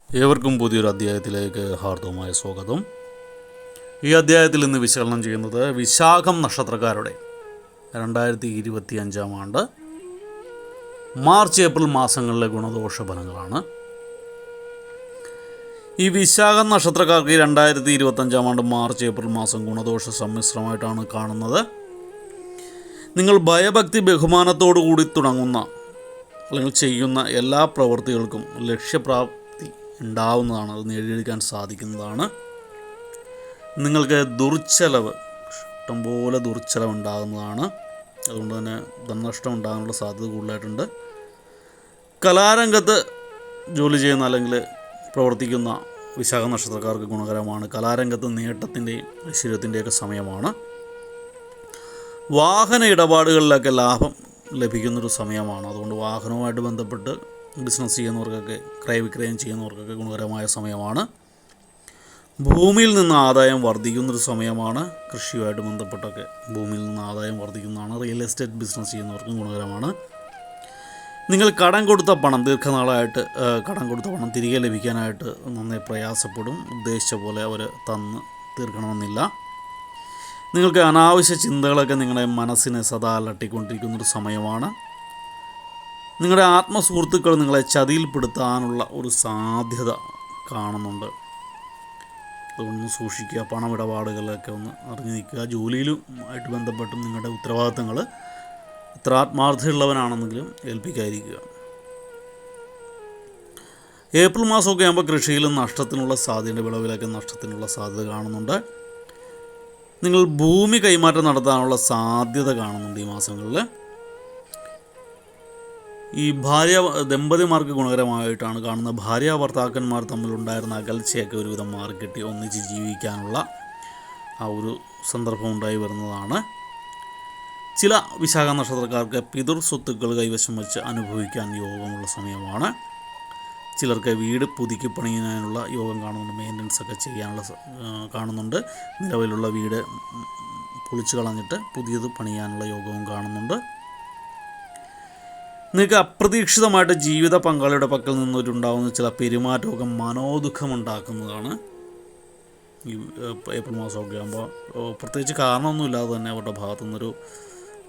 ഏവർക്കും പുതിയൊരു അധ്യായത്തിലേക്ക് ഹാർദവമായ സ്വാഗതം. ഈ അധ്യായത്തിൽ ഇന്ന് വിശകലനം ചെയ്യുന്നത് വിശാഖം നക്ഷത്രക്കാരുടെ 2025 ആണ്ട് മാർച്ച് ഏപ്രിൽ മാസങ്ങളിലെ ഗുണദോഷ ഫലങ്ങളാണ്. ഈ വിശാഖം നക്ഷത്രക്കാർക്ക് 2025 ആണ്ട് മാർച്ച് ഏപ്രിൽ മാസം ഗുണദോഷ സമ്മിശ്രമായിട്ടാണ് കാണുന്നത്. നിങ്ങൾ ഭയഭക്തി ബഹുമാനത്തോടു കൂടി തുടങ്ങുന്ന അല്ലെങ്കിൽ ചെയ്യുന്ന എല്ലാ പ്രവൃത്തികൾക്കും ലക്ഷ്യപ്രാപ്തി ഉണ്ടാവുന്നതാണ്, അത് നേടിയെടുക്കാൻ സാധിക്കുന്നതാണ്. നിങ്ങൾക്ക് ഇഷ്ടംപോലെ ദുർച്ചെലവ് ഉണ്ടാകുന്നതാണ്. അതുകൊണ്ട് തന്നെ ധനനഷ്ടം ഉണ്ടാകാനുള്ള സാധ്യത കൂടുതലായിട്ടുണ്ട്. കലാരംഗത്ത് ജോലി ചെയ്യുന്ന അല്ലെങ്കിൽ പ്രവർത്തിക്കുന്ന വിശാഖ നക്ഷത്രക്കാർക്ക് ഗുണകരമാണ്. കലാരംഗത്ത് നേട്ടത്തിൻ്റെയും ഐശ്വര്യത്തിൻ്റെയൊക്കെ സമയമാണ്. വാഹന ഇടപാടുകളിലൊക്കെ ലാഭം ലഭിക്കുന്നൊരു സമയമാണ്. അതുകൊണ്ട് വാഹനവുമായിട്ട് ബന്ധപ്പെട്ട് ബിസിനസ് ചെയ്യുന്നവർക്കൊക്കെ ക്രയവിക്രയം ചെയ്യുന്നവർക്കൊക്കെ ഗുണകരമായ സമയമാണ്. ഭൂമിയിൽ നിന്ന് ആദായം വർദ്ധിക്കുന്നൊരു സമയമാണ്. കൃഷിയുമായിട്ട് ബന്ധപ്പെട്ടൊക്കെ ഭൂമിയിൽ നിന്ന് ആദായം വർദ്ധിക്കുന്നതാണ്. റിയൽ എസ്റ്റേറ്റ് ബിസിനസ് ചെയ്യുന്നവർക്കും ഗുണകരമാണ്. നിങ്ങൾ കടം കൊടുത്ത പണം ദീർഘനാളായിട്ട് കടം കൊടുത്ത പണം തിരികെ ലഭിക്കാനായിട്ട് നന്നായി പ്രയാസപ്പെടും. ഉദ്ദേശിച്ച പോലെ അവർ തന്ന് തീർക്കണമെന്നില്ല. നിങ്ങൾക്ക് അനാവശ്യ ചിന്തകളൊക്കെ നിങ്ങളുടെ മനസ്സിനെ സദാ അലട്ടിക്കൊണ്ടിരിക്കുന്നൊരു സമയമാണ്. നിങ്ങളുടെ ആത്മസുഹൃത്തുക്കൾ നിങ്ങളെ ചതിയിൽപ്പെടുത്താനുള്ള ഒരു സാധ്യത കാണുന്നുണ്ട്. അതൊന്ന് സൂക്ഷിക്കുക. പണമിടപാടുകളൊക്കെ ഒന്ന് അറിഞ്ഞു നിൽക്കുക. ജോലിയിലുമായിട്ട് ബന്ധപ്പെട്ടും നിങ്ങളുടെ ഉത്തരവാദിത്തങ്ങൾ എത്ര ആത്മാർത്ഥതയുള്ളവനാണെന്നെങ്കിലും ഏൽപ്പിക്കാതിരിക്കുക. ഏപ്രിൽ മാസമൊക്കെ ആകുമ്പോൾ കൃഷിയിലും നഷ്ടത്തിനുള്ള സാധ്യത, വിളവിലൊക്കെ നഷ്ടത്തിനുള്ള സാധ്യത കാണുന്നുണ്ട്. നിങ്ങൾ ഭൂമി കൈമാറ്റം നടത്താനുള്ള സാധ്യത കാണുന്നുണ്ട് ഈ മാസങ്ങളിൽ. ഈ ദമ്പതിമാർക്ക് ഗുണകരമായിട്ടാണ് കാണുന്നത്. ഭാര്യ ഭർത്താക്കന്മാർ തമ്മിലുണ്ടായിരുന്ന അകൽച്ചയൊക്കെ ഒരുവിധം മാറിക്കിട്ടി ഒന്നിച്ച് ജീവിക്കാനുള്ള ആ ഒരു സന്ദർഭം ഉണ്ടായി വരുന്നതാണ്. ചില വിശാഖ നക്ഷത്രക്കാർക്ക് പിതൃ സ്വത്തുക്കൾ കൈവശം വെച്ച് അനുഭവിക്കാൻ യോഗമുള്ള സമയമാണ്. ചിലർക്ക് വീട് പുതുക്കി പണിയാനുള്ള യോഗം കാണുന്നുണ്ട്. മെയിൻ്റനൻസ് ഒക്കെ ചെയ്യാനുള്ള കാണുന്നുണ്ട്. നിലവിലുള്ള വീട് പൊളിച്ചു കളഞ്ഞിട്ട് പുതിയത് പണിയാനുള്ള യോഗവും കാണുന്നുണ്ട്. നിങ്ങൾക്ക് അപ്രതീക്ഷിതമായിട്ട് ജീവിത പങ്കാളിയുടെ പക്കൽ നിന്നൊരുണ്ടാകുന്ന ചില പെരുമാറ്റമൊക്കെ മനോദുഃഖമുണ്ടാക്കുന്നതാണ്. ഈ ഏപ്രിൽ മാസമൊക്കെ ആകുമ്പോൾ പ്രത്യേകിച്ച് കാരണമൊന്നുമില്ലാതെ തന്നെ അവരുടെ ഭാഗത്തു നിന്നൊരു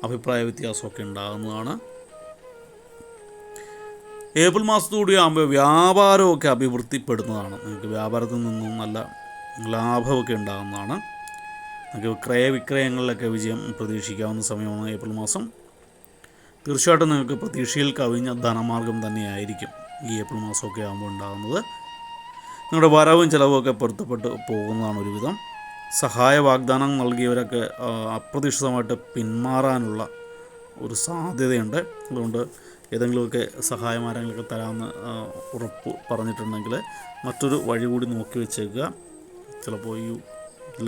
അഭിപ്രായ വ്യത്യാസമൊക്കെ ഉണ്ടാകുന്നതാണ്. ഏപ്രിൽ മാസത്തോടെ ആകുമ്പോൾ വ്യാപാരമൊക്കെ അഭിവൃദ്ധിപ്പെടുന്നതാണ്. നിങ്ങൾക്ക് വ്യാപാരത്തിൽ നിന്നും നല്ല ലാഭമൊക്കെ ഉണ്ടാകുന്നതാണ്. നിങ്ങൾക്ക് ക്രയവിക്രയങ്ങളിലൊക്കെ വിജയം പ്രതീക്ഷിക്കാവുന്ന സമയമാണ് ഏപ്രിൽ മാസം. തീർച്ചയായിട്ടും നിങ്ങൾക്ക് പ്രതീക്ഷയിൽ കവിഞ്ഞ ധനമാർഗം തന്നെയായിരിക്കും ഈ ഏപ്രിൽ മാസമൊക്കെ ആകുമ്പോൾ ഉണ്ടാകുന്നത്. നിങ്ങളുടെ വരവും ചിലവുമൊക്കെ പൊരുത്തപ്പെട്ട് പോകുന്നതാണ് ഒരുവിധം. സഹായ വാഗ്ദാനം നൽകിയവരൊക്കെ അപ്രതീക്ഷിതമായിട്ട് പിന്മാറാനുള്ള ഒരു സാധ്യതയുണ്ട്. അതുകൊണ്ട് ഏതെങ്കിലുമൊക്കെ സഹായമാരെങ്കിലൊക്കെ തരാമെന്ന് ഉറപ്പ് പറഞ്ഞിട്ടുണ്ടെങ്കിൽ മറ്റൊരു വഴി കൂടി നോക്കി വെച്ചേക്കുക. ചിലപ്പോൾ ഈ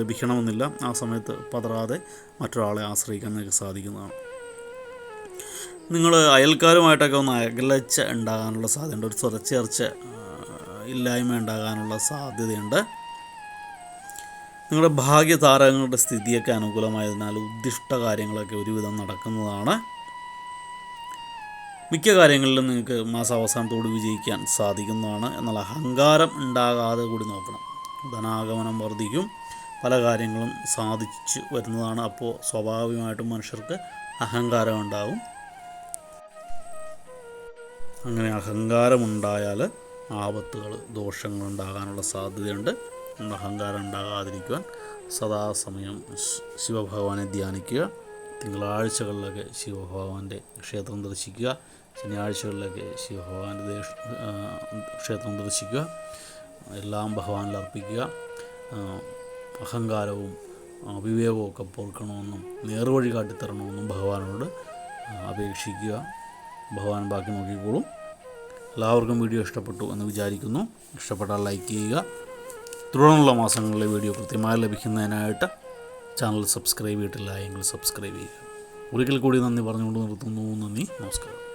ലഭിക്കണമെന്നില്ല. ആ സമയത്ത് പതറാതെ മറ്റൊരാളെ ആശ്രയിക്കാൻ നിങ്ങൾക്ക് സാധിക്കുന്നതാണ്. നിങ്ങൾ അയൽക്കാരുമായിട്ടൊക്കെ ഒന്ന് അകലച്ച ഉണ്ടാകാനുള്ള സാധ്യതയുണ്ട്. ഒരു സ്വരച്ചേർച്ച ഇല്ലായ്മ ഉണ്ടാകാനുള്ള സാധ്യതയുണ്ട്. നിങ്ങളുടെ ഭാഗ്യതാരങ്ങളുടെ സ്ഥിതിയൊക്കെ അനുകൂലമായതിനാൽ ഉദ്ദിഷ്ട കാര്യങ്ങളൊക്കെ ഒരുവിധം നടക്കുന്നതാണ്. മിക്ക കാര്യങ്ങളിലും നിങ്ങൾക്ക് മാസാവസാനത്തോട് വിജയിക്കാൻ സാധിക്കുന്നതാണ്. എന്നാൽ അഹങ്കാരം ഉണ്ടാകാതെ കൂടി നോക്കണം. ധനാഗമനം വർദ്ധിക്കും. പല കാര്യങ്ങളും സാധിച്ചു വരുന്നതാണ്. അപ്പോൾ സ്വാഭാവികമായിട്ടും മനുഷ്യർക്ക് അഹങ്കാരം ഉണ്ടാകും. അങ്ങനെ അഹങ്കാരമുണ്ടായാൽ ആപത്തുകൾ, ദോഷങ്ങളുണ്ടാകാനുള്ള സാധ്യതയുണ്ട്. അഹങ്കാരം ഉണ്ടാകാതിരിക്കുവാൻ സദാസമയം ശിവഭഗവാനെ ധ്യാനിക്കുക. തിങ്കളാഴ്ചകളിലൊക്കെ ശിവഭഗവാന്റെ ക്ഷേത്രം ദർശിക്കുക. ശനിയാഴ്ചകളിലൊക്കെ ശിവഭഗവാന്റെ ക്ഷേത്രം ദർശിക്കുക. എല്ലാം ഭഗവാനിൽ അർപ്പിക്കുക. അഹങ്കാരവും അവിവേകവും ഒക്കെ പോർക്കണമെന്നും നേർവഴി കാട്ടിത്തരണമെന്നും ഭഗവാനോട് അപേക്ഷിക്കുക. ഭഗവാൻ ബാക്കി നോക്കിക്കോളും. എല്ലാവർക്കും വീഡിയോ ഇഷ്ടപ്പെട്ടു എന്ന് വിചാരിക്കുന്നു. ഇഷ്ടപ്പെട്ടാൽ ലൈക്ക് ചെയ്യുക. തുടർന്നുള്ള മാസങ്ങളിലെ വീഡിയോ കൃത്യമായി ലഭിക്കുന്നതിനായിട്ട് ചാനൽ സബ്സ്ക്രൈബ് ചെയ്തിട്ടില്ല എങ്കിൽ സബ്സ്ക്രൈബ് ചെയ്യുക. ഒരിക്കൽ കൂടി നന്ദി പറഞ്ഞുകൊണ്ട് നിർത്തുന്നു. നന്ദി, നമസ്കാരം.